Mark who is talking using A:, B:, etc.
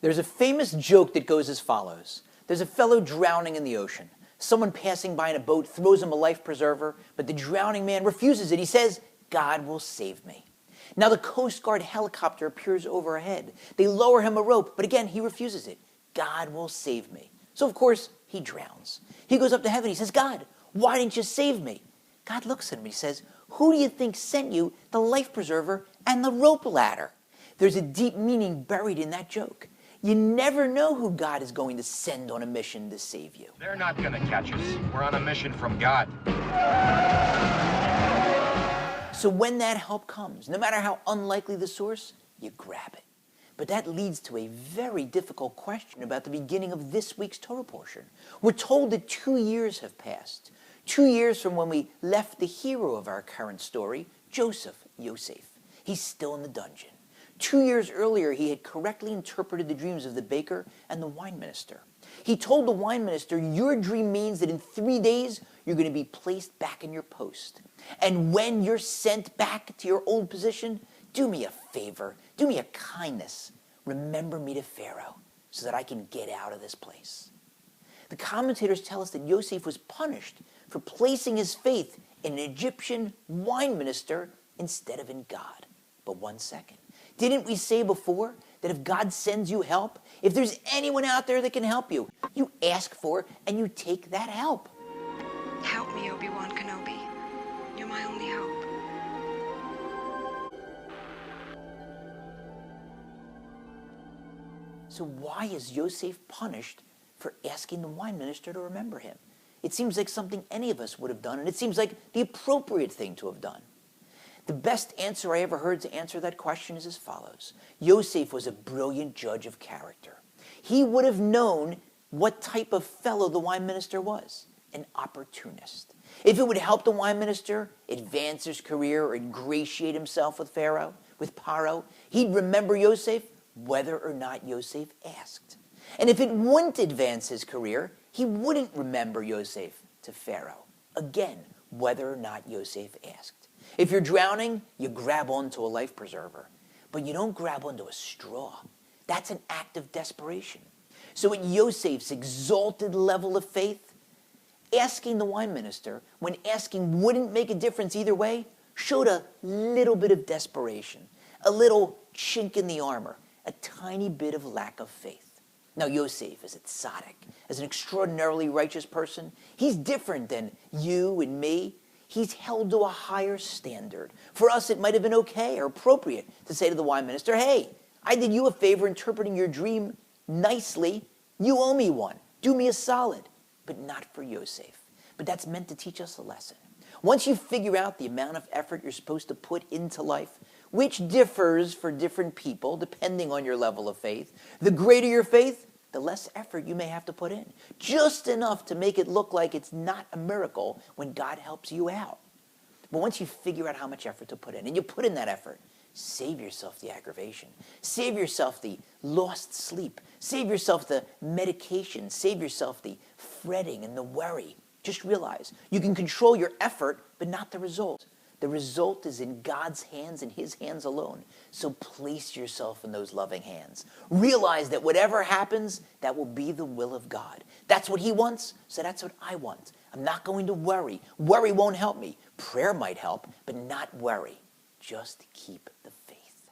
A: There's a famous joke that goes as follows. There's a fellow drowning in the ocean. Someone passing by in a boat throws him a life preserver, but the drowning man refuses it. He says, "God will save me." Now the Coast Guard helicopter appears overhead. They lower him a rope, but again, he refuses it. "God will save me." So of course, he drowns. He goes up to heaven. He says, "God, why didn't you save me?" God looks at him and he says, "Who do you think sent you the life preserver and the rope ladder?" There's a deep meaning buried in that joke. You never know who God is going to send on a mission to save you.
B: They're not going to catch us. We're on a mission from God.
A: So when that help comes, no matter how unlikely the source, you grab it. But that leads to a very difficult question about the beginning of this week's Torah portion. We're told that 2 years have passed. 2 years from when we left the hero of our current story, Joseph, Yosef. He's still in the dungeon. 2 years earlier, he had correctly interpreted the dreams of the baker and the wine minister. He told the wine minister, "Your dream means that in 3 days, you're going to be placed back in your post. And when you're sent back to your old position, do me a favor, do me a kindness. Remember me to Pharaoh so that I can get out of this place." The commentators tell us that Yosef was punished for placing his faith in an Egyptian wine minister instead of in God. But 1 second. Didn't we say before that if God sends you help, if there's anyone out there that can help you, you ask for and you take that help?
C: Help me, Obi-Wan Kenobi. You're my only hope.
A: So why is Yosef punished for asking the wine minister to remember him? It seems like something any of us would have done, and it seems like the appropriate thing to have done. The best answer I ever heard to answer that question is as follows. Yosef was a brilliant judge of character. He would have known what type of fellow the wine minister was, an opportunist. If it would help the wine minister advance his career or ingratiate himself with Pharaoh, with Paro, he'd remember Yosef whether or not Yosef asked. And if it wouldn't advance his career, he wouldn't remember Yosef to Pharaoh, again, whether or not Yosef asked. If you're drowning, you grab onto a life preserver, but you don't grab onto a straw. That's an act of desperation. So at Yosef's exalted level of faith, asking the wine minister, when asking wouldn't make a difference either way, showed a little bit of desperation, a little chink in the armor, a tiny bit of lack of faith. Now Yosef is a tzaddik, as an extraordinarily righteous person. He's different than you and me. He's held to a higher standard. For us, it might have been okay or appropriate to say to the wine minister, "Hey, I did you a favor interpreting your dream nicely. You owe me one. Do me a solid." But not for Yosef. But that's meant to teach us a lesson. Once you figure out the amount of effort you're supposed to put into life, which differs for different people depending on your level of faith, the greater your faith, the less effort you may have to put in. Just enough to make it look like it's not a miracle when God helps you out. But once you figure out how much effort to put in, and you put in that effort, save yourself the aggravation. Save yourself the lost sleep. Save yourself the medication. Save yourself the fretting and the worry. Just realize you can control your effort, but not the result. The result is in God's hands and His hands alone. So place yourself in those loving hands. Realize that whatever happens, that will be the will of God. That's what He wants, so that's what I want. I'm not going to worry. Worry won't help me. Prayer might help, but not worry. Just keep the faith.